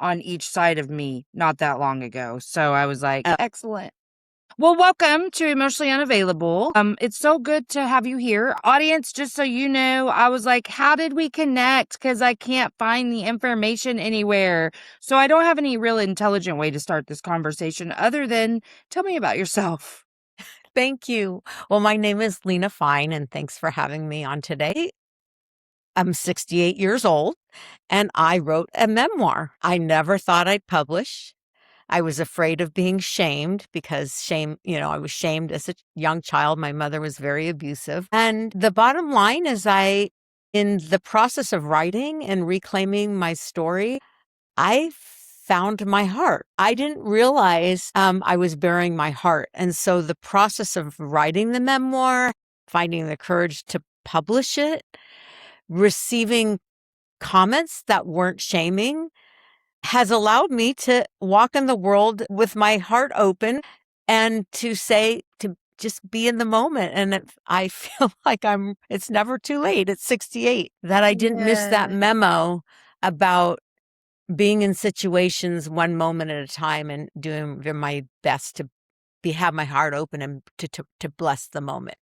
on each side of me not that long ago. So I was like, excellent. Well, welcome to Emotionally Unavailable. It's so good to have you here. Audience, just so you know, I was like, how did we connect? Because I can't find the information anywhere. So I don't have any real intelligent way to start this conversation other than tell me about yourself. Thank you. Well, my name is Lena Fein, and thanks for having me on today. I'm 68 years old, and I wrote a memoir. I never thought I'd publish. I was afraid of being shamed because I was shamed as a young child. My mother was very abusive. And the bottom line is in the process of writing and reclaiming my story, I found my heart. I didn't realize I was burying my heart. And so the process of writing the memoir, finding the courage to publish it, receiving comments that weren't shaming, has allowed me to walk in the world with my heart open and to just be in the moment. And I feel like it's never too late at 68 that I didn't miss that memo about being in situations one moment at a time and doing my best to have my heart open and to bless the moment.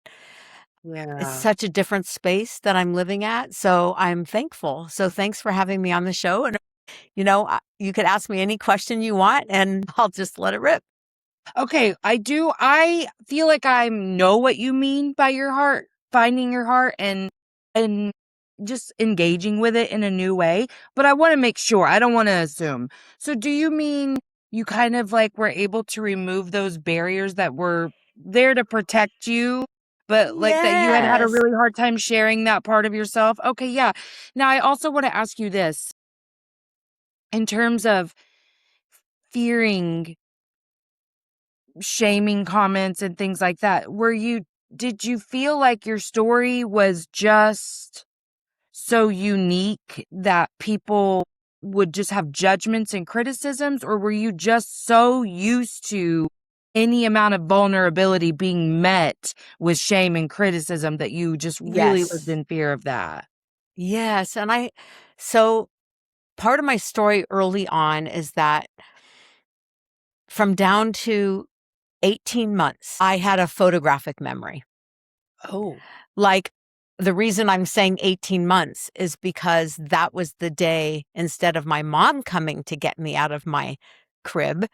Yeah. It's such a different space that I'm living at. So I'm thankful. So thanks for having me on the show. And, you could ask me any question you want and I'll just let it rip. Okay, I do. I feel like I know what you mean by your heart, finding your heart and just engaging with it in a new way. But I want to make sure. I don't want to assume. So do you mean you kind of like were able to remove those barriers that were there to protect you, but like that you had a Yes. really hard time sharing that part of yourself? Okay, yeah. Now I also want to ask you this in terms of fearing shaming comments and things like that. Did you feel like your story was just so unique that people would just have judgments and criticisms, or were you just so used to any amount of vulnerability being met with shame and criticism that you just really lived Yes. in fear of that? Yes. So part of my story early on is that from down to 18 months, I had a photographic memory. Oh. Like, the reason I'm saying 18 months is because that was the day, instead of my mom coming to get me out of my crib,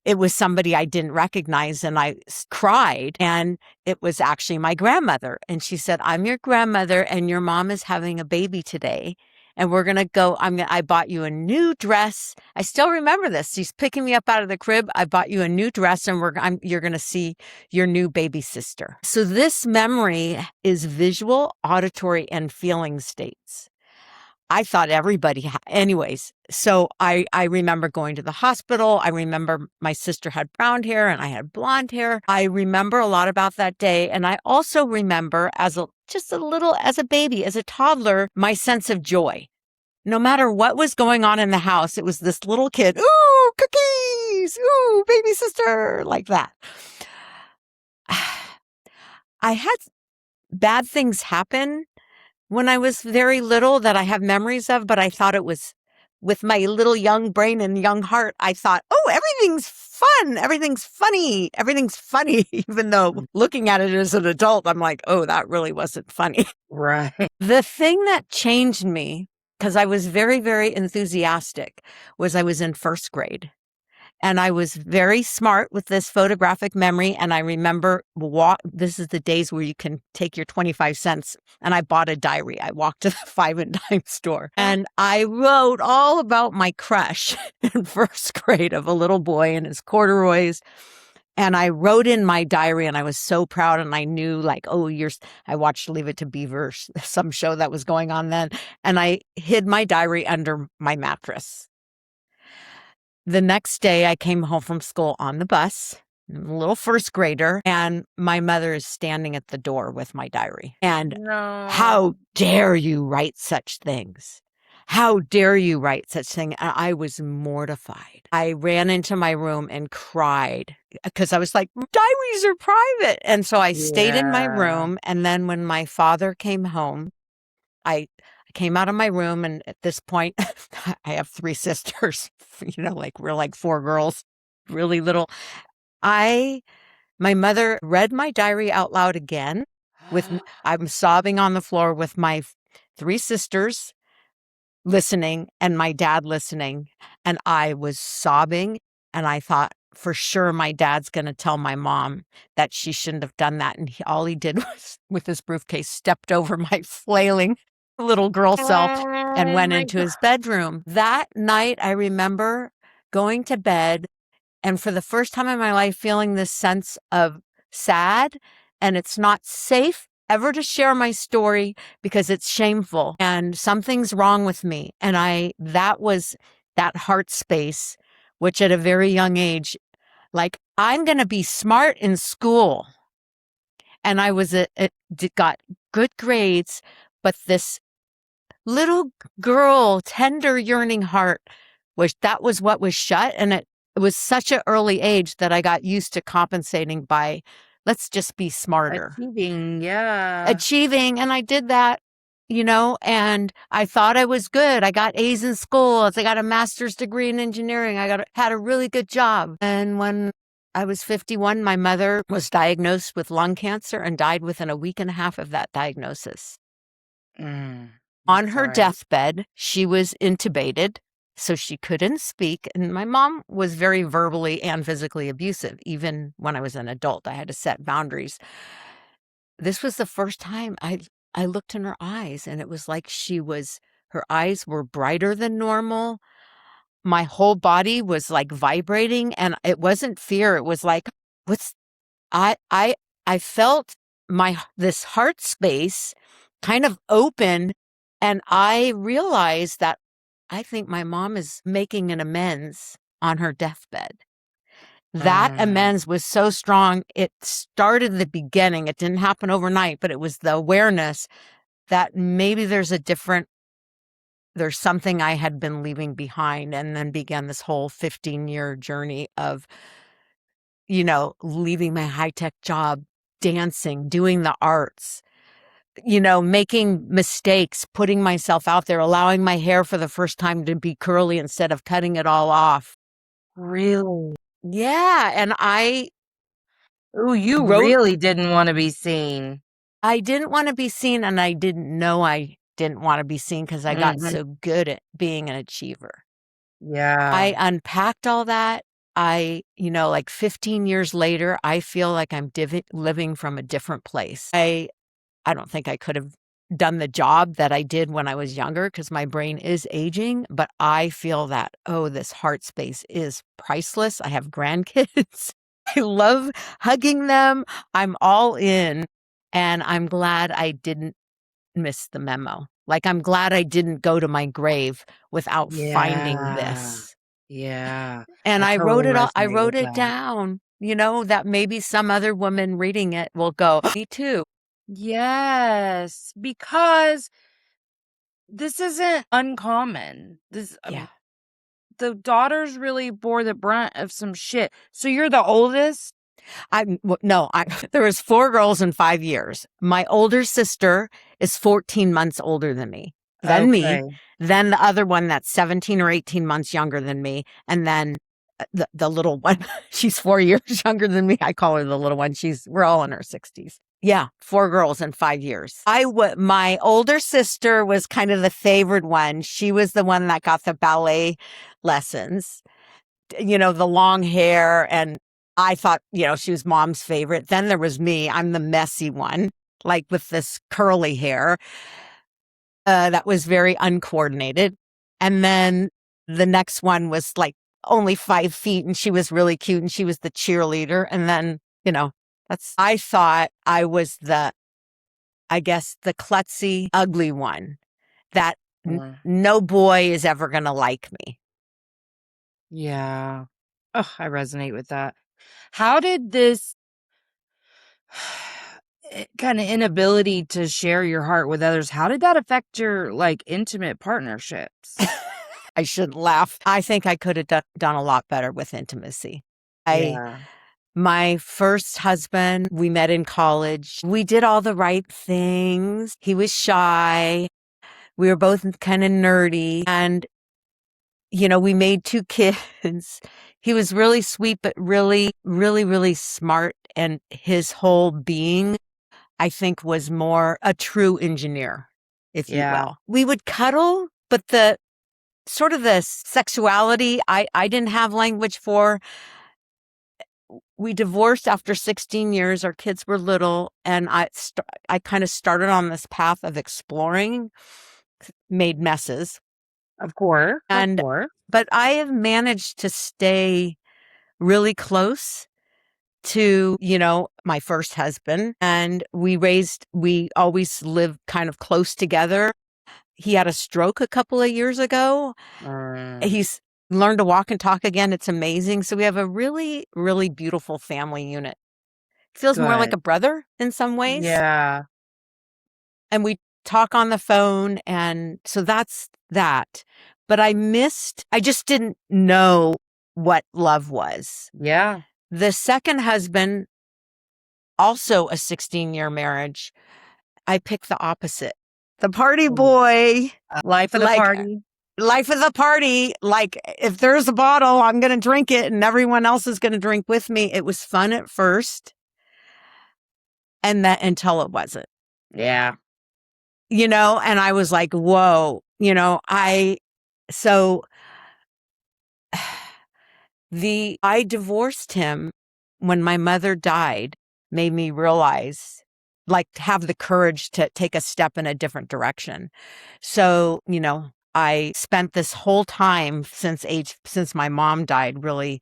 it was somebody I didn't recognize, and I cried. And it was actually my grandmother. And she said, "I'm your grandmother and your mom is having a baby today. And we're going to go. I bought you a new dress." I still remember this. She's picking me up out of the crib. "I bought you a new dress and you're going to see your new baby sister." So this memory is visual, auditory, and feeling states. I thought anyways. So I remember going to the hospital. I remember my sister had brown hair and I had blonde hair. I remember a lot about that day. And I also remember as a baby, as a toddler, my sense of joy. No matter what was going on in the house, it was this little kid, "Ooh, cookies, ooh, baby sister," like that. I had bad things happen when I was very little that I have memories of, but I thought it was, with my little young brain and young heart, I thought, "Oh, everything's fun. Everything's funny. Everything's funny." Even though looking at it as an adult, I'm like, "Oh, that really wasn't funny." Right. The thing that changed me, because I was very, very enthusiastic, was I was in first grade. And I was very smart with this photographic memory. And I remember this is the days where you can take your 25 cents. And I bought a diary. I walked to the 5 and dime store and I wrote all about my crush in first grade of a little boy in his corduroys. And I wrote in my diary and I was so proud. And I knew, like, I watched Leave It to Beaver, some show that was going on then. And I hid my diary under my mattress. The next day, I came home from school on the bus, I'm a little first grader, and my mother is standing at the door with my diary. And No. "How dare you write such things? How dare you write such things?" And I was mortified. I ran into my room and cried because I was like, "Diaries are private." And so I stayed in my room. And then when my father came home, I I came out of my room, and at this point, I have 3 sisters, like we're like 4 girls, really little. My mother read my diary out loud again I'm sobbing on the floor with my 3 sisters listening and my dad listening. And I was sobbing, and I thought for sure my dad's going to tell my mom that she shouldn't have done that. And all he did was, with his briefcase, stepped over my flailing little girl self and Oh went my into God. his bedroom. That night, I remember going to bed, and for the first time in my life, feeling this sense of sad, and it's not safe ever to share my story because it's shameful and something's wrong with me. And that was that heart space, which at a very young age, like, I'm going to be smart in school. And I got good grades, but this little girl, tender, yearning heart, that was what was shut. And it was such an early age that I got used to compensating by, let's just be smarter. Achieving, yeah. Achieving. And I did that, and I thought I was good. I got A's in school. I got a master's degree in engineering. Had a really good job. And when I was 51, my mother was diagnosed with lung cancer and died within a week and a half of that diagnosis. I'm On her sorry. deathbed, she was intubated, so she couldn't speak. And my mom was very verbally and physically abusive. Even when I was an adult, I had to set boundaries. This was the first time I looked in her eyes, and it was like her eyes were brighter than normal. My whole body was like vibrating, and it wasn't fear. It was like, what's I I I felt this heart space kind of open, and I realized that I think my mom is making an amends on her deathbed. That Mm, amends was so strong. It started the beginning. It didn't happen overnight, but it was the awareness that maybe there's something I had been leaving behind, and then began this whole 15-year journey of, leaving my high-tech job, dancing, doing the arts, making mistakes, putting myself out there, allowing my hair for the first time to be curly instead of cutting it all off. really? Yeah, and Ooh, you wrote really didn't want to be seen. I didn't want to be seen, and I didn't know I didn't want to be seen because I got Mhm. so good at being an achiever. Yeah. I unpacked all that. Like 15 years later, I feel like I'm living from a different place. I don't think I could have done the job that I did when I was younger because my brain is aging, but I feel that, oh, this heart space is priceless. I have grandkids. I love hugging them. I'm all in. And I'm glad I didn't miss the memo. Like, I'm glad I didn't go to my grave without finding Yeah. this. Yeah. And I totally I resonate with wrote it that. down, that maybe some other woman reading it will go, me too. Yes, because this isn't uncommon. Yeah. The daughters really bore the brunt of some shit. So you're the oldest? No, there was 4 girls in 5 years. My older sister is 14 months older than me, Okay. then the other one that's 17 or 18 months younger than me, and then the little one, she's 4 years younger than me. I call her the little one. We're all in our 60s. Yeah, 4 girls in 5 years. My older sister was kind of the favored one. She was the one that got the ballet lessons, the long hair. And I thought, she was mom's favorite. Then there was me. I'm the messy one, like with this curly hair that was very uncoordinated. And then the next one was like only 5 feet, and she was really cute, and she was the cheerleader. And then, I thought I was I guess, the klutzy, ugly one that Mm, no boy is ever going to like me. yeah. Oh, I resonate with that. How did this kind of inability to share your heart with others, how did that affect your like intimate partnerships? I shouldn't laugh. I think I could have done a lot better with intimacy. Yeah. My first husband, we met in college. We did all the right things. He was shy. We were both kind of nerdy, and we made 2 kids. He was really sweet, but really, really, really smart. And his whole being, I think, was more a true engineer, if you Yeah. will. We would cuddle, but the sort of the sexuality I didn't have language for. We divorced after 16 years. Our kids were little, and I kind of started on this path of exploring, made messes. Of course. Of And course. but I have managed to stay really close to, my first husband, and we always lived kind of close together. He had a stroke a couple of years ago. Mm, He's learned to walk and talk again. It's amazing. So we have a really, really beautiful family unit. Feels more like good. a brother in some ways. Yeah. And we talk on the phone. And so that's that. But I just didn't know what love was. Yeah. The second husband, also a 16-year marriage, I picked the opposite. The party Mm. boy, Life of the like party. life of the party. Like if there's a bottle, I'm going to drink it and everyone else is going to drink with me. It was fun at first, and that until it wasn't, Yeah. and I was like, whoa, so I divorced him when my mother died, made me realize, like, have the courage to take a step in a different direction. So, I spent this whole time since my mom died, really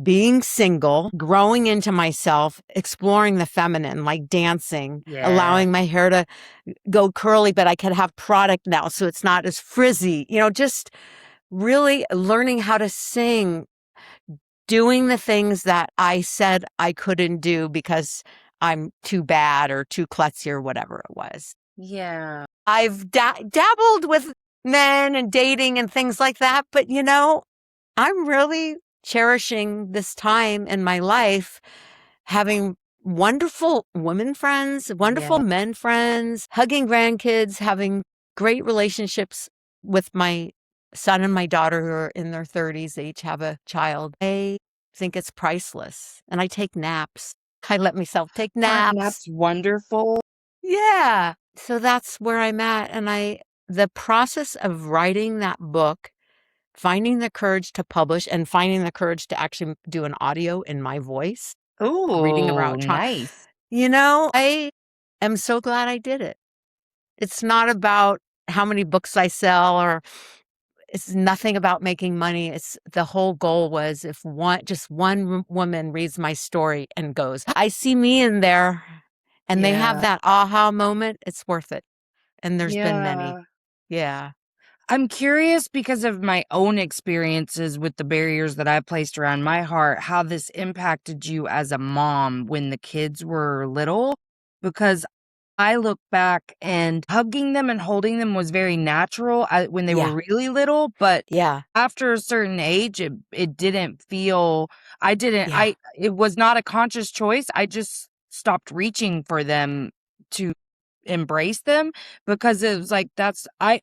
being single, growing into myself, exploring the feminine, like dancing, Yeah. allowing my hair to go curly, but I could have product now so it's not as frizzy, just really learning how to sing, doing the things that I said I couldn't do because I'm too bad or too klutzy or whatever it was. Yeah. I've dabbled with men and dating and things like that, but I'm really cherishing this time in my life, having wonderful women friends, Yeah. wonderful men friends, hugging grandkids, having great relationships with my son and my daughter who are in their 30s. They each have a child. I think it's priceless. And I take naps. I let myself take Aren't naps. naps wonderful? Yeah. So that's where I'm at. And the process of writing that book, finding the courage to publish and finding the courage to actually do an audio in my voice, reading Ooh, about trauma. nice. I am so glad I did it. It's not about how many books I sell, or it's nothing about making money. It's the whole goal was, if just one woman reads my story and goes, I see me in there, and they have Yeah. that aha moment, it's worth it. And there's been many. Yeah. Yeah. I'm curious because of my own experiences with the barriers that I placed around my heart, how this impacted you as a mom when the kids were little. Because I look back and hugging them and holding them was very natural when they were Yeah. really little, but Yeah. after a certain age, it didn't feel. Yeah. It was not a conscious choice. I just stopped reaching for them to embrace them because it was like I'm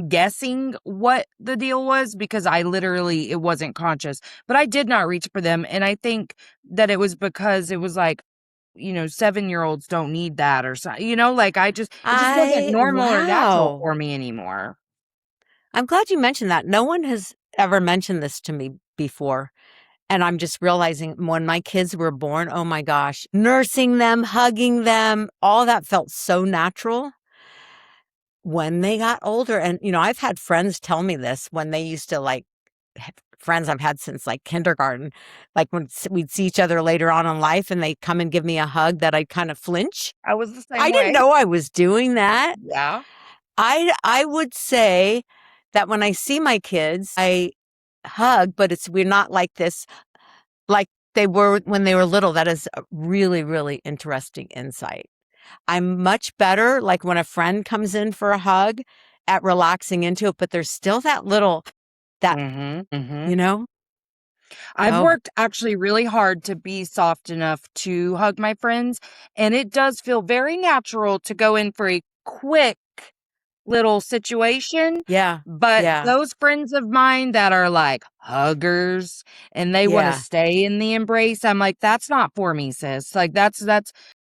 guessing what the deal was because I literally it wasn't conscious, but I did not reach for them, and I think that it was because it was like, 7-year-olds don't need that or so, like it just wasn't normal or natural Wow. for me anymore. I'm glad you mentioned that. No one has ever mentioned this to me before. And I'm just realizing when my kids were born, oh my gosh, nursing them, hugging them, all that felt so natural. When they got older, and I've had friends tell me this when they used to, like, friends I've had since like kindergarten, like when we'd see each other later on in life and they come and give me a hug, that I'd kind of flinch. I was the I same didn't way. know I was doing that. Yeah. I would say that when I see my kids, I hug, but we're not like this, like they were when they were little. That is a really, really interesting insight. I'm much better, like when a friend comes in for a hug, at relaxing into it, but there's still that, Mhm. you Mhm. know? I've Oh, worked actually really hard to be soft enough to hug my friends, and it does feel very natural to go in for a quick little situation. Yeah. But Yeah. those friends of mine that are like huggers and they want to Yeah. stay in the embrace, I'm like, that's not for me, sis. Like that's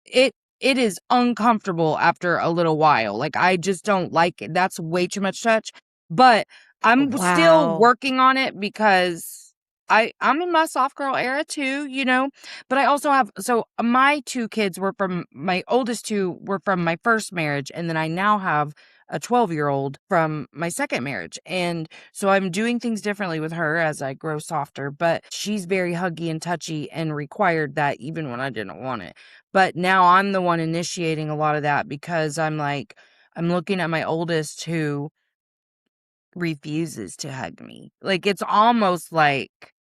it. It is uncomfortable after a little while. Like I just don't like it. That's way too much touch. But I'm still Wow. working on it because I'm in my soft girl era too, you know. But I also have so my two kids were from my oldest two were from my first marriage, and then I now have a 12-year-old from my second marriage. And so I'm doing things differently with her as I grow softer, but she's very huggy and touchy and required that even when I didn't want it. But now I'm the one initiating a lot of that because I'm like, I'm looking at my oldest who refuses to hug me. Like it's almost like Yeah.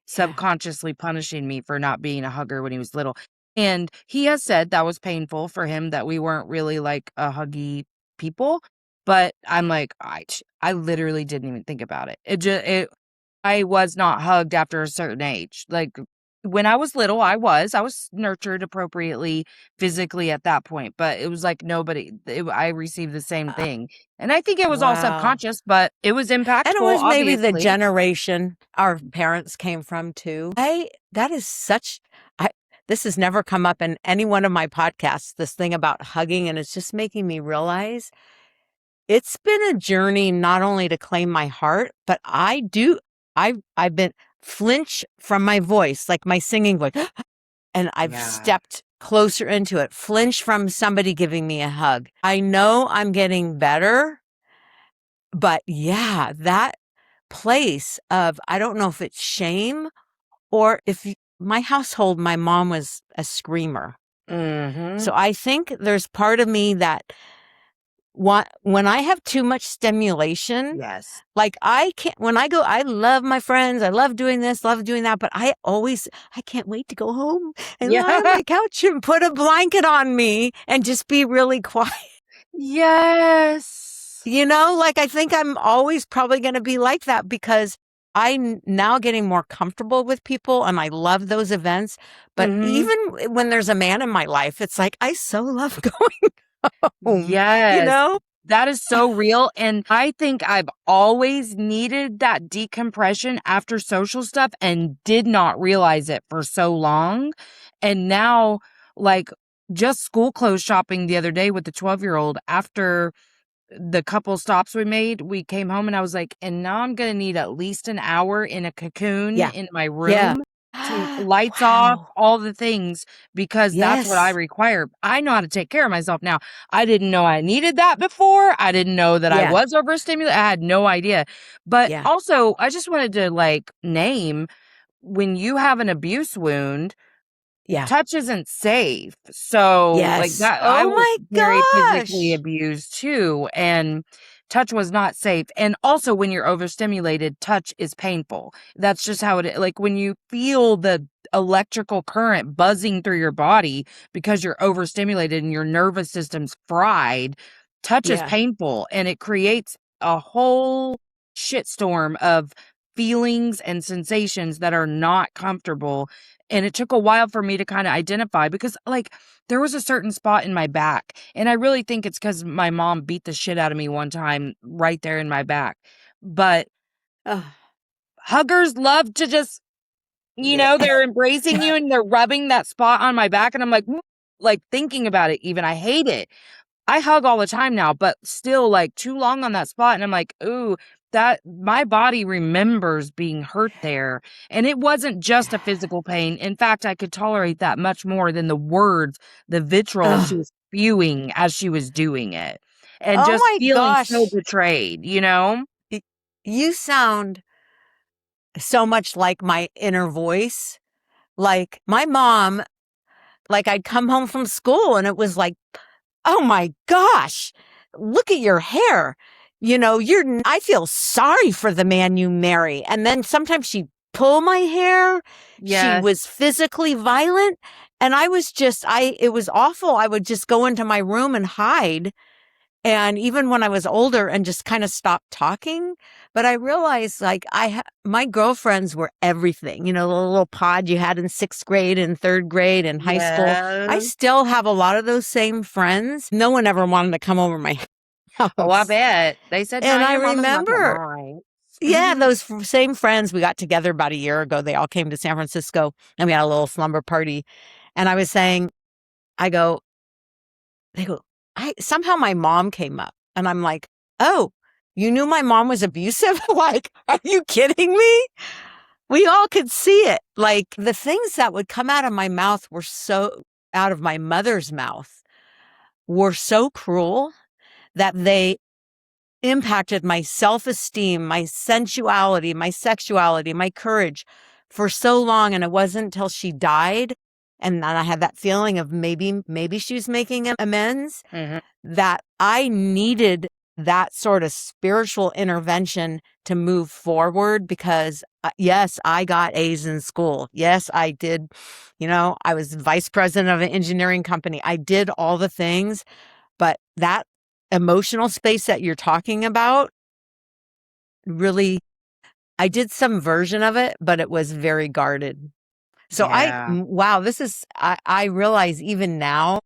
subconsciously punishing me for not being a hugger when he was little. And he has said that was painful for him that we weren't really like a huggy people. But I'm like, I literally didn't even think about it. I was not hugged after a certain age. Like when I was little, I was nurtured appropriately physically at that point, but it was like I received the same Uh, thing. And I think it was all wow. subconscious, but it was And it impactful, was maybe the obviously. generation our parents came from too. That is such, I, this has never come up in any one of my podcasts, this thing about hugging. And it's just making me realize it's been a journey not only to claim my heart, but I've been flinch from my voice, like my singing voice. And I've Yeah. stepped closer into it, flinch from somebody giving me a hug. I know I'm getting better, but yeah, that place of, I don't know if it's shame or if my household, my mom was a screamer. Mhm. So I think there's part of me that when I have too much stimulation, Yes. like I can't, when I go, I love my friends. I love doing this, love doing that. But I can't wait to go home and Yeah. lie on my couch and put a blanket on me and just be really quiet. Yes. Like I think I'm always probably going to be like that because I'm now getting more comfortable with people and I love those events. But Mhm. even when there's a man in my life, it's like I so love going home, you Yes. know? That is so real, and I think I've always needed that decompression after social stuff and did not realize it for so long, and now, like, just school clothes shopping the other day with the 12-year-old after the couple stops we made, we came home and I was like, and now I'm gonna need at least an hour in a cocoon Yeah. in my Yeah. room to lights off, Wow. all the things, because that's what I Yes. require. I know how to take care of myself now. I didn't know I needed that before. I didn't know that I Yeah. was overstimulated. I had no idea. But Yeah. also, I just wanted to like name when you have an abuse wound, Yeah. touch isn't safe. So, like Yes. that I Oh was my very physically gosh. abused too, and touch was not safe. And also when you're overstimulated, touch is painful. That's just how it is. Like when you feel the electrical current buzzing through your body because you're overstimulated and your nervous system's fried, touch is Yeah. painful and it creates a whole shitstorm of feelings and sensations that are not comfortable, and it took a while for me to kinda identify because, like, there was a certain spot in my back, and I really think it's because my mom beat the shit out of me one time right there in my back. But Oh, huggers love to just yeah. they're embracing you and they're rubbing that spot on my back, and I'm like, thinking about it even, I hate it. I hug all the time now, but still, like, too long on that spot, and I'm like, "Ooh, that my body remembers being hurt there," and it wasn't just a physical pain. In fact, I could tolerate that much more than the words, the vitriol she Oh, was spewing as she was doing it, and oh just my feeling so gosh. betrayed, you know? Y- You sound so much like my inner voice. Like my mom, like I'd come home from school and it was like, oh my gosh, look at your hair. I feel sorry for the man you marry. And then sometimes she'd pull my hair. She Yes. was physically violent. And it was awful. I would just go into my room and hide. And even when I was older and just kind of stopped talking, but I realized like my girlfriends were everything, the little pod you had in sixth grade and third grade and high school. I Yes. still have a lot of those same friends. No one ever wanted to come over my house. Oh, I house. bet. They said, "No, And I your mama's not that remember, nice." yeah, those same friends, we got together about a year ago. They all came to San Francisco and we had a little slumber party. And I was saying, I go, they go, I somehow my mom came up and I'm like, oh, you knew my mom was abusive? Like, are you kidding me? We all could see it. Like the things that would come out of my mouth were so out of my mother's mouth were so cruel that they impacted my self-esteem, my sensuality, my sexuality, my courage for so long. And it wasn't until she died and then I had that feeling of maybe she was making amends Mhm. that I needed that sort of spiritual intervention to move forward because yes, I got A's in school. Yes, I did. I was vice president of an engineering company. I did all the things, but that emotional space that you're talking about really, I did some version of it, but it was very guarded. So Yeah. wow, I realize even now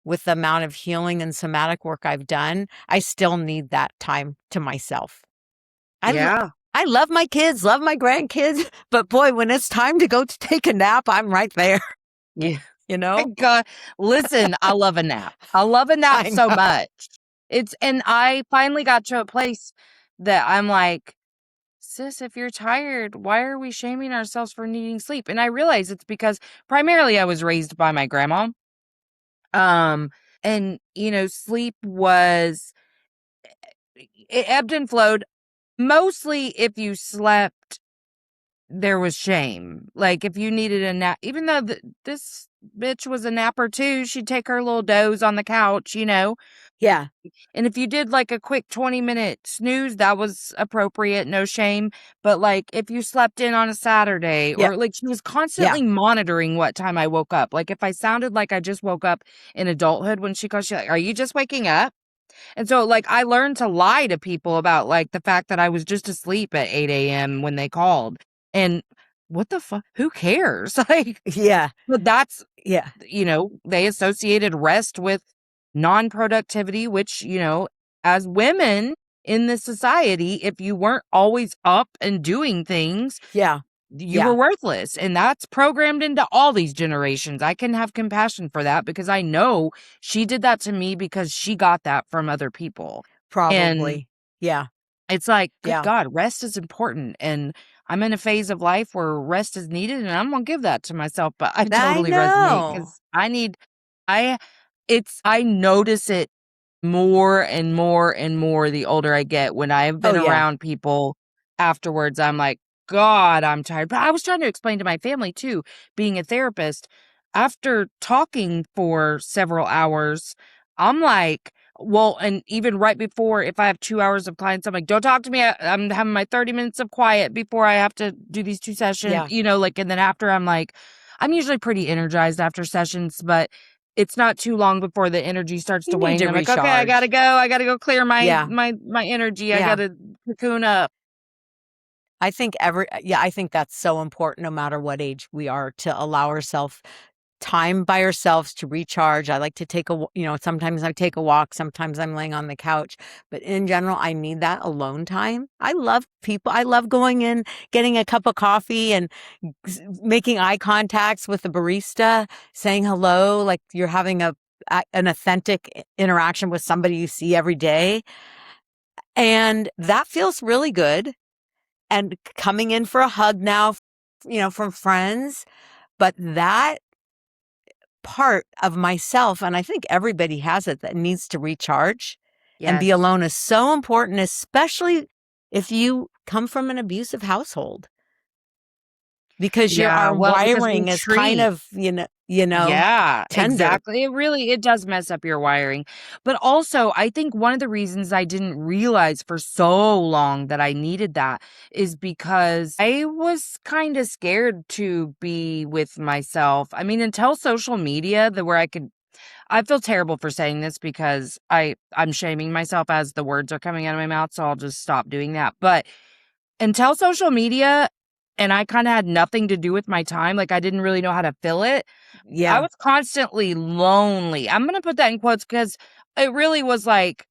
with the amount of healing and somatic work I've done, I still need that time to myself. I, lo- Yeah. I love my kids, love my grandkids, but boy, when it's time to go to take a nap, I'm right there, Yeah. you My know? God. Listen, I love a nap. I love a nap I so know. much. And I finally got to a place that I'm like, sis, if you're tired, why are we shaming ourselves for needing sleep? And I realize it's because primarily I was raised by my grandma. Um, and sleep was it ebbed and flowed. Mostly if you slept, there was shame. Like if you needed a nap, even though this bitch was a napper too, she'd take her little doze on the couch. Yeah, And if you did like a quick 20-minute snooze, that was appropriate, no shame. But like if you slept in on a Saturday yeah, or like she was yeah, constantly monitoring what time I woke up. Like if I sounded like I just woke up in adulthood when she called, she's like, "Are you just waking up?" And so like I learned to lie to people about like the fact that I was just asleep at 8 a.m. when they called. And what the fuck? Who cares? Like, yeah, but that's yeah, they associated rest with non-productivity, which, as women in this society, if you weren't always up and doing things, yeah, you were yeah, worthless. And that's programmed into all these generations. I can have compassion for that because I know she did that to me because she got that from other people. And probably. Yeah, it's like, good yeah. God, rest is important. And I'm in a phase of life where rest is needed and I'm going to give that to myself. But I I totally resonate know. because I, I notice it more and more and more the older I get. When I've Oh, been yeah, around people afterwards, I'm like, God, I'm tired. But I was trying to explain to my family too, being a therapist, after talking for several hours, I'm like, well, and even right before, if I have 2 hours of clients, I'm like, don't talk to me. I'm having my 30 minutes of quiet before I have to do these 2 sessions, yeah. like, and then after I'm like, I'm usually pretty energized after sessions, but it's not too long before the energy starts You to need wane. to And I'm like, okay, I gotta recharge. go. I gotta go clear my Yeah, my energy. I yeah. gotta cocoon up. I think that's so important no matter what age we are to allow ourselves time by ourselves to recharge. I like to sometimes I take a walk, sometimes I'm laying on the couch, but in general, I need that alone time. I love people. I love going in, getting a cup of coffee and making eye contacts with the barista, saying hello, like you're having an authentic interaction with somebody you see every day. And that feels really good. And coming in for a hug now, from friends. But that part of myself, and I think everybody has it, that needs to recharge and be Yes. alone is so important, especially if you come from an abusive household, because Yeah. our Well, because we wiring is kind treat. of, Yeah, tender. exactly. It does mess up your wiring. But also, I think one of the reasons I didn't realize for so long that I needed that is because I was kind of scared to be with myself. I mean, until social media, where I feel terrible for saying this because I'm shaming myself as the words are coming out of my mouth, so I'll just stop doing that. But until social media and I kind of had nothing to do with my time, like I didn't really know how to fill it. I Yeah. was constantly lonely. I'm gonna put that in quotes because it really was like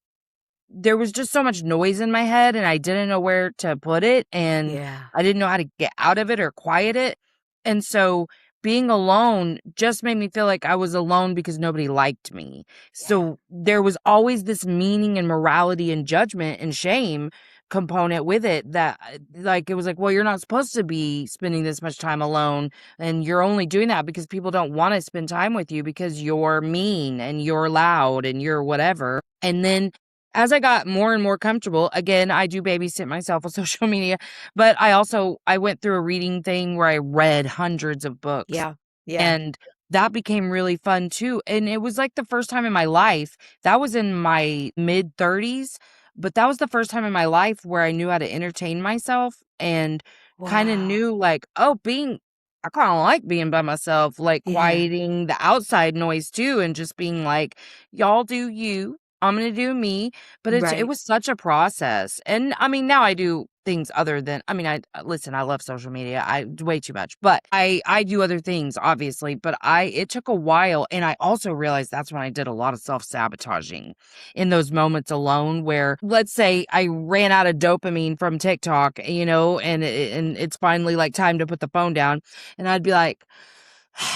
there was just so much noise in my head and I didn't know where to put it and Yeah. I didn't know how to get out of it or quiet it. And so being alone just made me feel like I was alone because nobody liked me. Yeah. So there was always this meaning and morality and judgment and shame component with it that like it was like, well, you're not supposed to be spending this much time alone and you're only doing that because people don't want to spend time with you because you're mean and you're loud and you're whatever. And then as I got more and more comfortable, again, I do babysit myself on social media, but I went through a reading thing where I read hundreds of books Yeah. Yeah. and that became really fun too. And it was like the first time in my life, that was in my mid 30s, but that was the first time in my life where I knew how to entertain myself and kind of Wow. knew like, oh, I kind of like being by myself, like Yeah. quieting the outside noise too, and just being like, y'all do you. I'm gonna do me, but it Right. was such a process, and I mean, now I do things other than I listen, I love social media, I way too much, but I do other things, obviously, but it took a while, and I also realized that's when I did a lot of self-sabotaging in those moments alone where, let's say, I ran out of dopamine from TikTok, and it's finally, like, time to put the phone down, and I'd be like,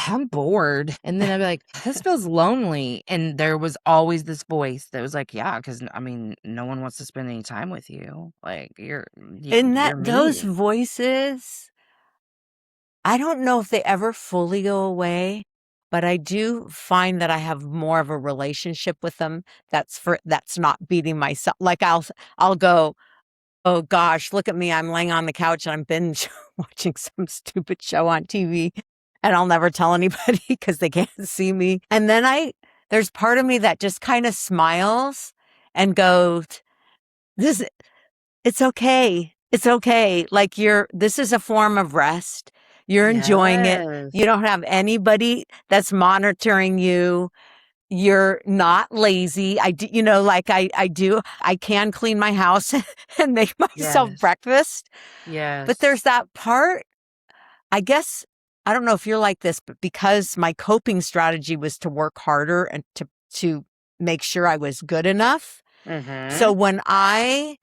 I'm bored. And then I'd be like, this feels lonely. And there was always this voice that was like, yeah, because I mean, no one wants to spend any time with you. Like And that you're those mean. voices, I don't know if they ever fully go away, but I do find that I have more of a relationship with them that's not beating myself. Like I'll go, "Oh gosh, look at me. I'm laying on the couch and I'm binge watching some stupid show on TV and I'll never tell anybody because they can't see me." And then there's part of me that just kind of smiles and goes, "This it's okay. It's okay. Like this is a form of rest. You're enjoying it. You Yes. don't have anybody that's monitoring you. You're not lazy. I can clean my house and make myself Yes. breakfast. But Yes. there's that part, I guess, I don't know if you're like this, but because my coping strategy was to work harder and to make sure I was good enough. So Mm-hmm. when I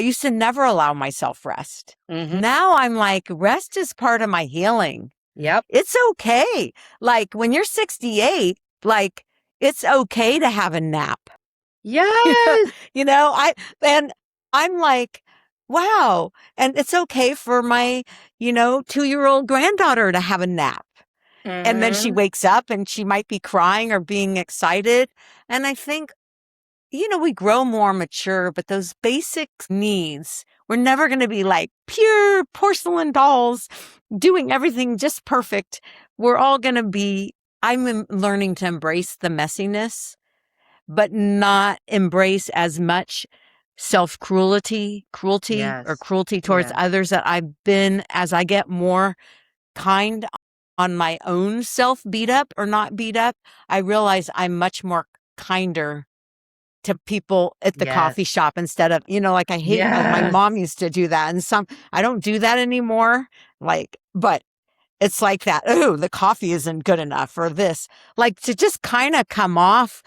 used to never allow myself rest. Mm-hmm. Now I'm like, rest is part of my healing. Yep. It's okay. Like when you're 68, like it's okay to have a nap. You know, Yes. and I'm like, wow. And it's okay for my, 2-year-old granddaughter to have a nap. And then she Mm-hmm. wakes up and she might be crying or being excited. And I think, we grow more mature, but those basic needs, we're never going to be like pure porcelain dolls doing everything just perfect. We're all going to be, learning to embrace the messiness, but not embrace as much cruelty or Yes. cruelty towards Yes. others that I've been as I get more kind on my own self beat up or not beat up. I realize I'm much more kinder to people at the coffee Yes. shop instead of, like I hate, my Yes. mom used to do that. And I don't do that anymore. But it's like that. Oh, the coffee isn't good enough or this, like to just kind of come off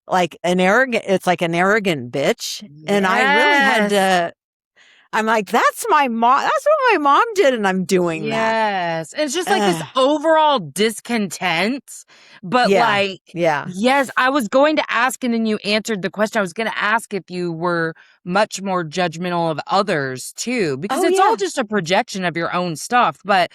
like it's like an arrogant bitch. And I really had Yes. to, I'm like, that's my mom. That's what my mom did. And I'm doing that. Yes. It's just like this Ugh. overall discontent, but Yeah. like, Yeah. yes, I was going to ask and then you answered the question. I was going to ask if you were much more judgmental of others too, because Oh, it's all yeah. just a projection of your own stuff. But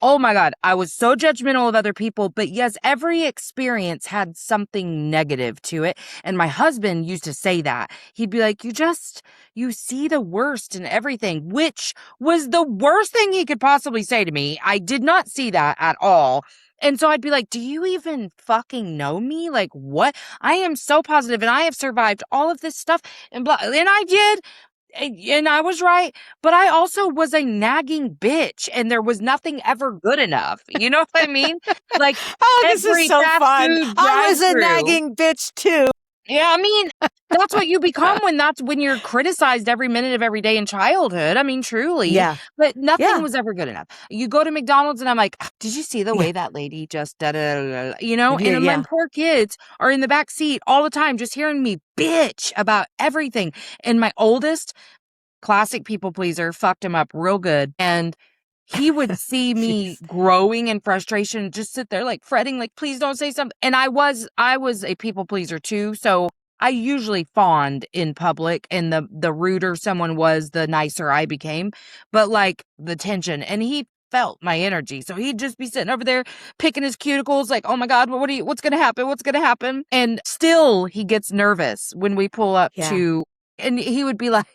oh my God, I was so judgmental of other people. But yes, every experience had something negative to it. And my husband used to say that. He'd be like, you see the worst in everything, which was the worst thing he could possibly say to me. I did not see that at all. And so I'd be like, do you even fucking know me? Like, what? I am so positive and I have survived all of this stuff and blah. And I did. And I was right, but I also was a nagging bitch and there was nothing ever good enough. You know what I mean? Like Oh, this is every so fast fun. food I was a drive-through. nagging bitch too. Yeah, I mean, that's what you become when you're criticized every minute of every day in childhood. I mean, truly, Yeah. but nothing Yeah. was ever good enough. You go to McDonald's and I'm like, "Ah, did you see the Yeah. way that lady just da da da da," you know? Yeah. And then my Yeah. poor kids are in the back seat all the time, just hearing me bitch about everything. And my oldest, classic people pleaser, fucked him up real good. And he would see me Jeez. growing in frustration, just sit there like fretting, like, please don't say something. And I was a people pleaser too. So I usually fawned in public, and the ruder someone was, the nicer I became. But like the tension, and he felt my energy. So he'd just be sitting over there picking his cuticles, like, oh my God, what's gonna happen? What's gonna happen? And still he gets nervous when we pull up Yeah. to, and he would be like,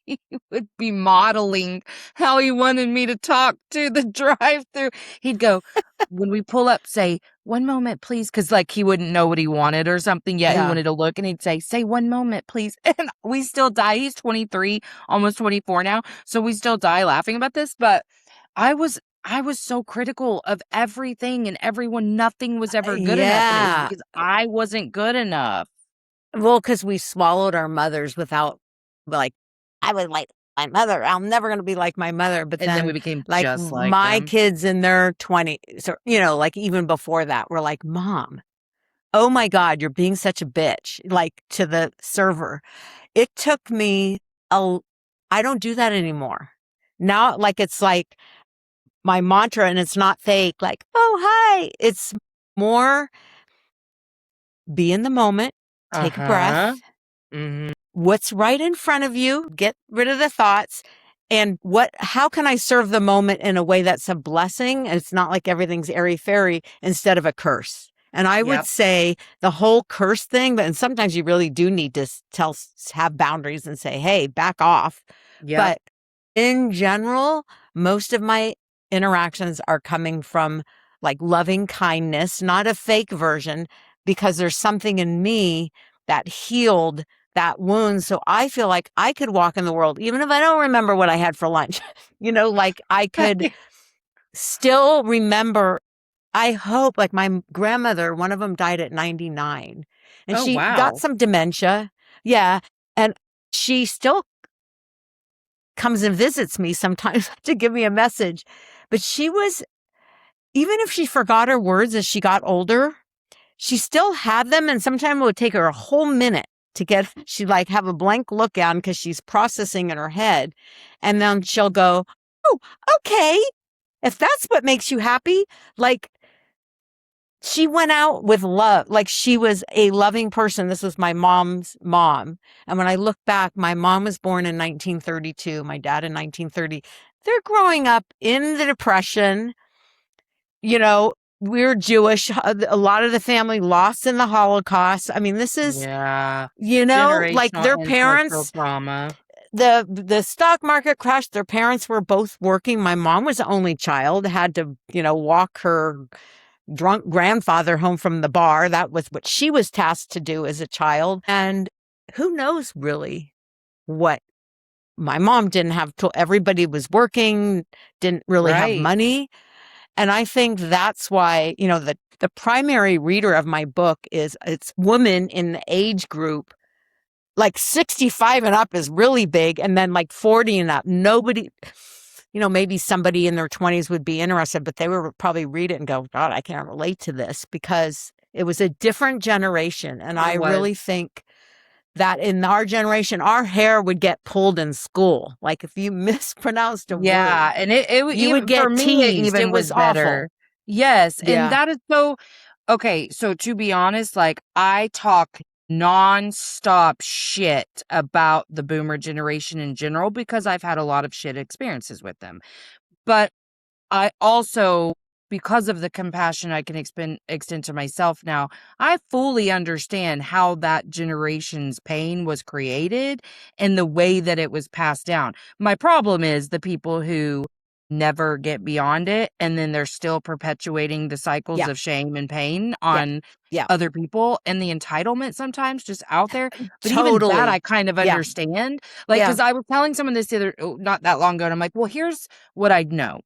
he would be modeling how he wanted me to talk to the drive-through. He'd go, when we pull up, say, "1 moment, please," because like he wouldn't know what he wanted or something yet. He Yeah. wanted to look, and he'd say, "1 moment, please." And we still die. He's 23, almost 24 now. So we still die laughing about this. But I was so critical of everything and everyone. Nothing was ever good enough. And it was Yeah. because I wasn't good enough. Well, because we swallowed our mothers without, like, I was like my mother. I'm never going to be like my mother. But And then we then, became like, just like my them. kids in their 20s, or, like even before that, were like, Mom, oh my God, you're being such a bitch, like to the server. It took me a, I don't do that anymore. Now, like, it's like my mantra, and it's not fake, like, oh, hi. It's more be in the moment, take a Uh-huh. breath, Mhm. what's right in front of you, get rid of the thoughts, and how can I serve the moment in a way that's a blessing? And it's not like everything's airy fairy instead of a curse. And I would Yep. say the whole curse thing, and sometimes you really do need to have boundaries and say, hey, back off. Yep. But in general, most of my interactions are coming from like loving kindness, not a fake version, because there's something in me that healed that wound. So I feel like I could walk in the world, even if I don't remember what I had for lunch, like I could still remember. I hope, like my grandmother, one of them died at 99 and Oh, she got wow. some dementia. Yeah. And she still comes and visits me sometimes to give me a message. But she was, even if she forgot her words as she got older, she still had them. And sometimes it would take her a whole minute to get, she'd like have a blank look on because she's processing in her head. And then she'll go, oh, okay. If that's what makes you happy, like she went out with love. Like she was a loving person. This was my mom's mom. And when I look back, my mom was born in 1932, my dad in 1930. They're growing up in the Depression. We're Jewish. A lot of the family lost in the Holocaust. I mean, this is, Yeah. like Generational their and cultural parents, trauma. the stock market crashed. Their parents were both working. My mom was the only child, had to, walk her drunk grandfather home from the bar. That was what she was tasked to do as a child. And who knows really what my mom didn't have to, everybody was working, didn't really have Right. money. And I think that's why, the primary reader of my book it's women in the age group, like 65 and up is really big. And then like 40 and up, nobody, maybe somebody in their 20s would be interested, but they would probably read it and go, God, I can't relate to this because it was a different generation. And I It was. really think that in our generation, our hair would get pulled in school. Like if you mispronounced a Yeah, word, and it you would even for get me, it teased. even It was was awful. better. Yes, and Yeah. that is so okay, so to be honest, like, I talk nonstop shit about the boomer generation in general because I've had a lot of shit experiences with them. But I also, because of the compassion I can extend to myself now, I fully understand how that generation's pain was created and the way that it was passed down. My problem is the people who never get beyond it and then they're still perpetuating the cycles Yeah. of shame and pain Yeah. on Yeah. other people and the entitlement sometimes just out there. But even that I Totally. kind of Yeah. understand. Like, Yeah. because I was telling someone this the other, not that long ago, and I'm like, well, here's what I know.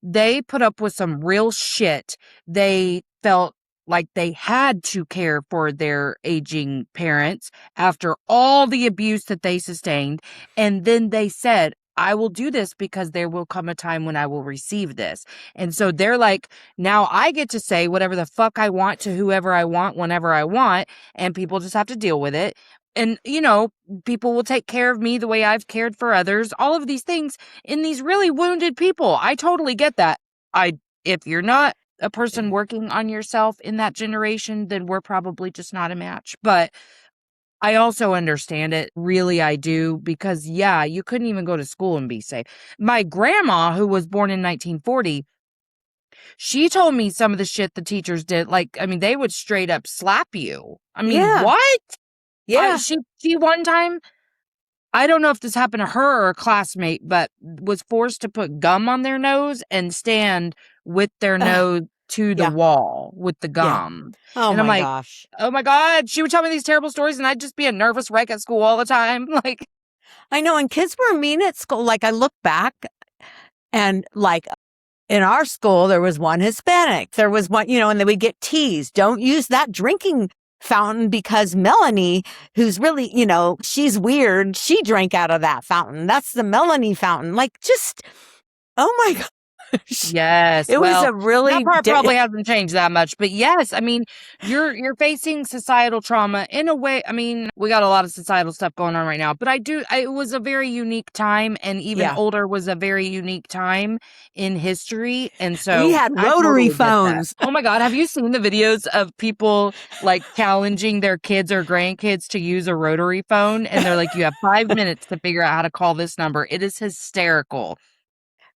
They put up with some real shit. They felt like they had to care for their aging parents after all the abuse that they sustained. And then they said, I will do this because there will come a time when I will receive this. And so they're like, now I get to say whatever the fuck I want to whoever I want, whenever I want, and people just have to deal with it. And, people will take care of me the way I've cared for others, all of these things in these really wounded people. I totally get that. If you're not a person working on yourself in that generation, then we're probably just not a match. But I also understand it. Really, I do. Because, yeah, you couldn't even go to school and be safe. My grandma, who was born in 1940, she told me some of the shit the teachers did. Like, I mean, they would straight up slap you. I mean, Yeah. what? Yeah. She one time, I don't know if this happened to her or a classmate, but was forced to put gum on their nose and stand with their nose to the Yeah. wall with the Yeah. gum. Oh And I'm my like, gosh. oh my God, she would tell me these terrible stories and I'd just be a nervous wreck at school all the time. Like, I know. And kids were mean at school. Like I look back and like in our school, there was one Hispanic. There was one, and then we get teased. Don't use that drinking fountain because Melanie, who's really, she's weird. She drank out of that fountain. That's the Melanie fountain. Like just, oh my gosh. yes, It was well, a that really, part probably hasn't changed that much, but yes, I mean, you're facing societal trauma in a way. I mean, we got a lot of societal stuff going on right now, but it was a very unique time, and even yeah. older was a very unique time in history, and We so had I rotary totally get that. phones. Oh my God, have you seen the videos of people like challenging their kids or grandkids to use a rotary phone? And they're like, you have 5 minutes to figure out how to call this number. It is hysterical.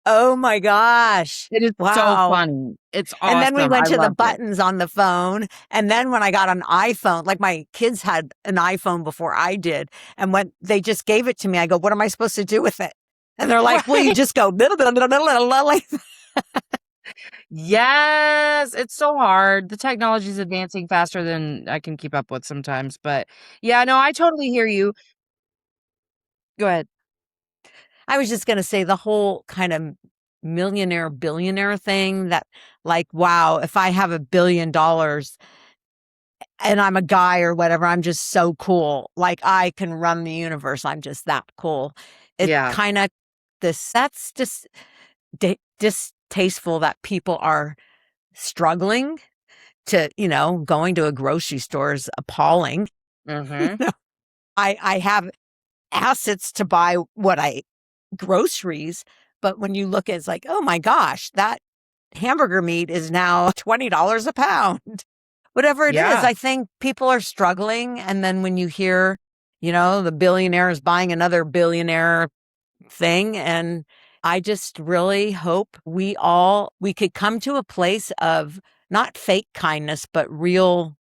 Oh my gosh. It is so Wow. funny. It's And then we awesome. went I to the loved it. buttons on the phone. And then when I got an iPhone, like my kids had an iPhone before I did. And when they just gave it to me, I go, what am I supposed to do with it? And they're like, well, you Right. just go, like, Yes, it's so hard. The technology is advancing faster than I can keep up with sometimes. But yeah, no, I totally hear you. Go ahead. I was just going to say the whole kind of millionaire, billionaire thing that like, wow, if I have $1 billion and I'm a guy or whatever, I'm just so cool. Like I can run the universe. I'm just that cool. It Yeah. kind of that's just distasteful that people are struggling to, going to a grocery store is appalling. Mm-hmm. I have assets to buy groceries, but when you look at it's like, oh my gosh, that hamburger meat is now $20 a pound. Whatever it is, Yeah. I think people are struggling. And then when you hear, the billionaire is buying another billionaire thing. And I just really hope we could come to a place of not fake kindness, but real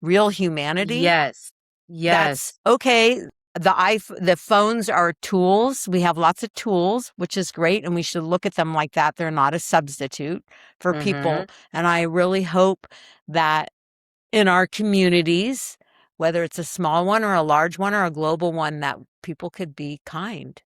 humanity. Yes. That's Yes. okay. The phones are tools. We have lots of tools, which is great. And we should look at them like that. They're not a substitute for Mm-hmm. people. And I really hope that in our communities, whether it's a small one or a large one or a global one, that people could be kind.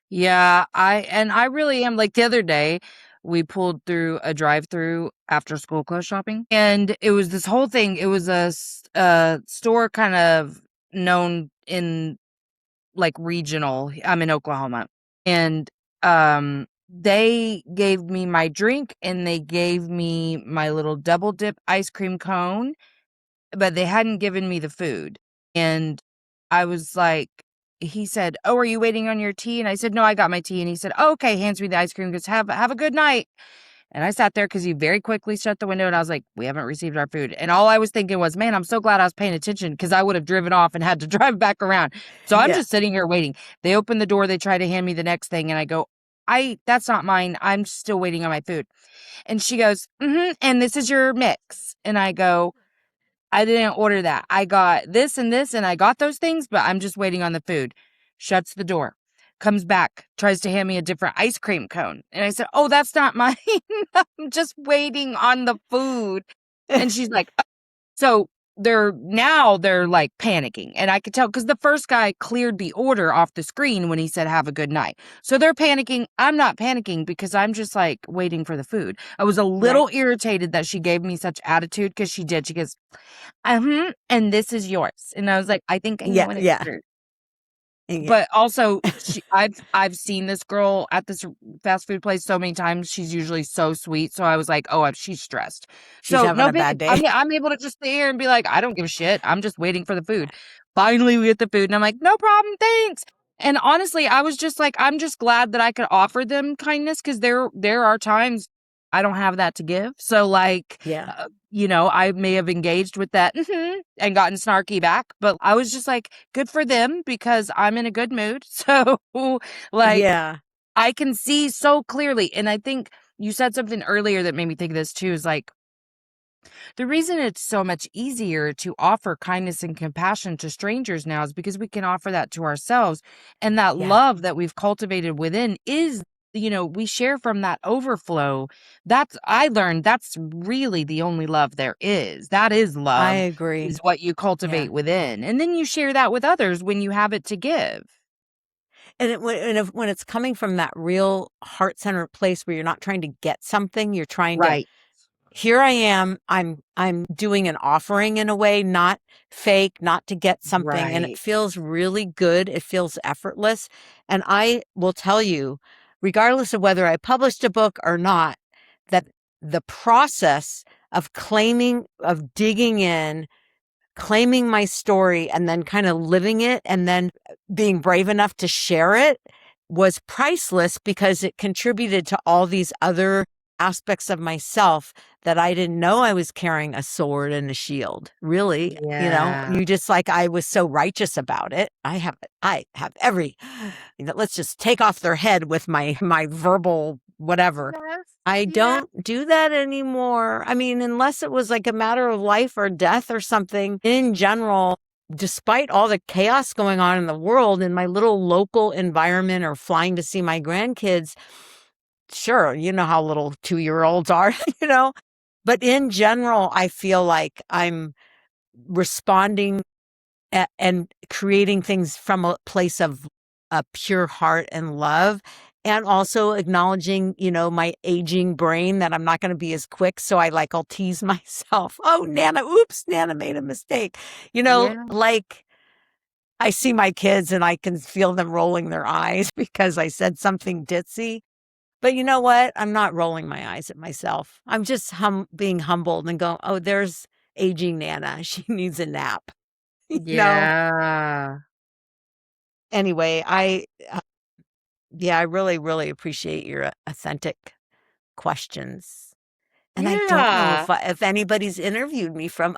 Yeah, I really am. Like the other day, we pulled through a drive-through after school clothes shopping, and it was this whole thing. It was a store kind of known in like regional. I'm in Oklahoma, and they gave me my drink and they gave me my little double dip ice cream cone, but they hadn't given me the food. And I was like, he said, "Oh, are you waiting on your tea?" And I said, "No, I got my tea." And he said, "Oh, okay," hands me the ice cream, goes, have a good night. And I sat there because he very quickly shut the window and I was like, we haven't received our food. And all I was thinking was, man, I'm so glad I was paying attention because I would have driven off and had to drive back around. So I'm Yeah. just sitting here waiting. They open the door, they try to hand me the next thing, and I go, that's not mine. I'm still waiting on my food. And she goes, and this is your mix. And I go, I didn't order that. I got this, and I got those things, but I'm just waiting on the food. Shuts the door. Comes back, tries to hand me a different ice cream cone. And I said, "Oh, that's not mine. I'm just waiting on the food." And she's like, "Oh." So they're like panicking, and I could tell because the first guy cleared the order off the screen when he said have a good night. So they're panicking. I'm not panicking because I'm just like waiting for the food. I was a little irritated that she gave me such attitude because she did. She goes, and this is yours. And I was like, I think I know what it's Yeah. for. Yeah. But also, I've seen this girl at this fast food place so many times. She's usually so sweet. So I was like, oh, she's stressed. She's So having no a big. bad day. I'm able to just sit here and be like, I don't give a shit. I'm just waiting for the food. Finally, we get the food, and I'm like, no problem, thanks. And honestly, I was just like, I'm just glad that I could offer them kindness because there are times I don't have that to give. So like, Yeah. I may have engaged with that and gotten snarky back, but I was just like, good for them because I'm in a good mood. So, like, Yeah. I can see so clearly. And I think you said something earlier that made me think of this too is like, the reason it's so much easier to offer kindness and compassion to strangers now is because we can offer that to ourselves. And that Yeah. love that we've cultivated within is, we share from that overflow. I learned that's really the only love there is. That is I love, agree. is what you Yeah. cultivate within. And then you share that with others when you have it to give. And when it's coming from that real heart-centered place where you're not trying to get something, you're trying to, Right. here I am, I'm doing an offering in a way, not fake, not to get something, and it Right. feels really good. It feels effortless. And I will tell you, regardless of whether I published a book or not, that the process of digging in, claiming my story, and then kind of living it, and then being brave enough to share it was priceless because it contributed to all these other aspects of myself that I didn't know I was carrying a sword and a shield. Really, Yeah. you just like, I was so righteous about it. I have every, let's just take off their head with my verbal whatever. Yes. I Yeah. don't do that anymore. I mean, unless it was like a matter of life or death or something. In general, despite all the chaos going on in the world, in my little local environment or flying to see my grandkids, sure, you know how little 2-year-olds are, you know? But in general, I feel like I'm responding and creating things from a place of a pure heart and love, and also acknowledging, my aging brain, that I'm not going to be as quick. So I'll tease myself. Oh, Nana made a mistake. Yeah. Like I see my kids and I can feel them rolling their eyes because I said something ditzy. But you know what? I'm not rolling my eyes at myself. I'm just being humbled and going, oh, there's aging Nana. She needs a nap. you know? Yeah. Anyway, yeah, I really, really appreciate your authentic questions. And I don't know Yeah. if anybody's interviewed me from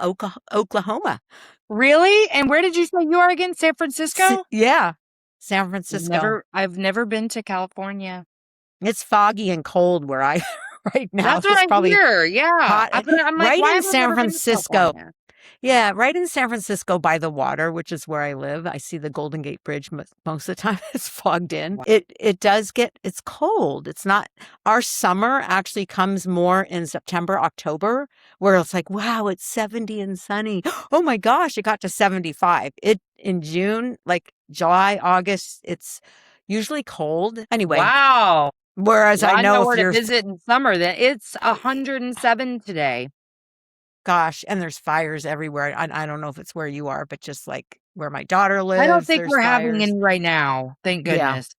Oklahoma. Really? And where did you say you are again? San Francisco? Yeah, San Francisco. I've never been to California. It's foggy and cold where I right now. That's what It's I probably hear. Yeah. hot. I'm like, Right why in have I San never been to Francisco. California? Yeah, right in San Francisco by the water, which is where I live. I see the Golden Gate Bridge most of the time. It's fogged in. Wow. It's cold. It's not, our summer actually comes more in September, October, where it's like, wow, it's 70 and sunny. Oh my gosh, it got to 75. In June, like July, August, it's usually cold. Anyway, Wow. whereas Well, I I know know if where to you're, visit in summer then. It's 107 today. gosh, and there's fires everywhere. I don't know if it's where you are, but just like where my daughter I don't lives, think there's we're having fires. any right now. Thank Yeah. goodness.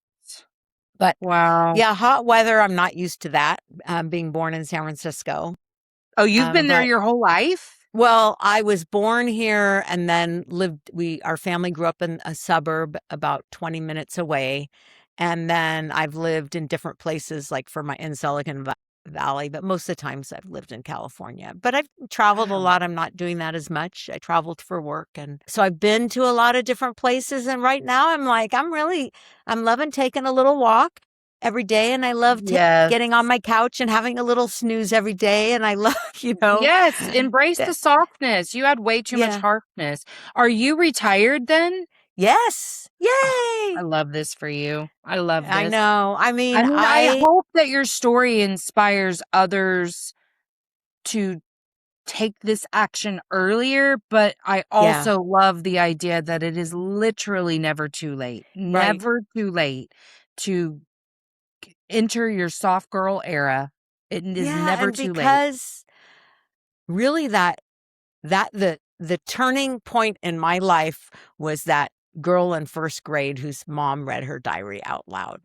But Wow. yeah, hot weather, I'm not used to that, being born in San Francisco. Oh, you've been there But your whole life? well, I was born here and then our family grew up in a suburb about 20 minutes away. And then I've lived in different places, like in Silicon Valley, but most of the times I've lived in California. But I've traveled a Wow. lot. I'm not doing that as much. I traveled for work. And so I've been to a lot of different places. And right now I'm like, I'm loving taking a little walk every day. And I love Yes. getting on my couch and having a little snooze every day. And I love, Yes, embrace the that, softness. You had way too much yeah. harshness. Are you retired then? Yes. Oh, Yay. I love this for you. I love I this. know. I mean, I hope that your story inspires others to take this action earlier, but I Yeah. also love the idea that it is literally never too late. Right. Never too late to enter your soft girl era. It is Yeah, never and too late. because really the turning point in my life was that girl in first grade whose mom read her diary out loud.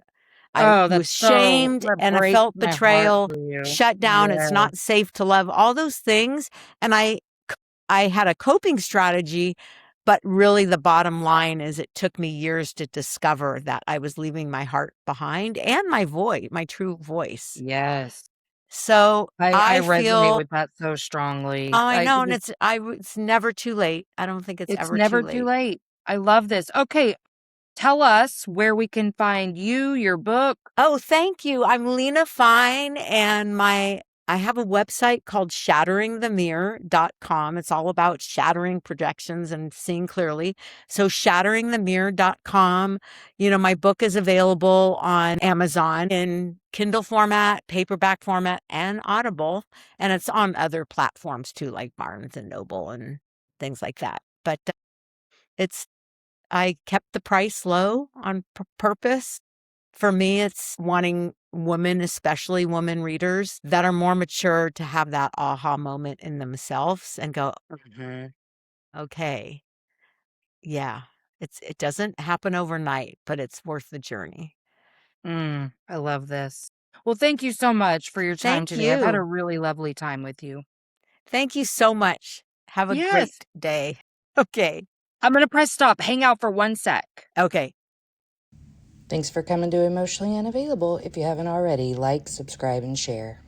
I Oh, was shamed that and I breaks felt my heart betrayal, for you. shut down, it's Yeah. not safe to love, all those things, and I had a coping strategy, but really the bottom line is it took me years to discover that I was leaving my heart behind and my true voice. Yes. So, I I resonate feel with that so strongly. I I know, and because it's never too late. I don't think it's it's ever too never too late. late. I love this. Okay, tell us where we can find you, your book. Oh, thank you. I'm Lena Fein, and I have a website called shatteringthemirror.com. It's all about shattering projections and seeing clearly. So shatteringthemirror.com. My book is available on Amazon in Kindle format, paperback format, and Audible. And it's on other platforms too, like Barnes and Noble and things like that. But it's I kept the price low on purpose. For me, it's wanting women, especially women readers that are more mature, to have that aha moment in themselves and go, Mhm. okay, yeah, it doesn't happen overnight, but it's worth the journey. I love this. Well, thank you so much for your time Thank today. I've had a you. really lovely time with you. Thank you so much. Have a Yes. great day. Okay. I'm gonna press stop. Hang out for 1 sec. Okay. Thanks for coming to Emotionally Unavailable. If you haven't already, like, subscribe, and share.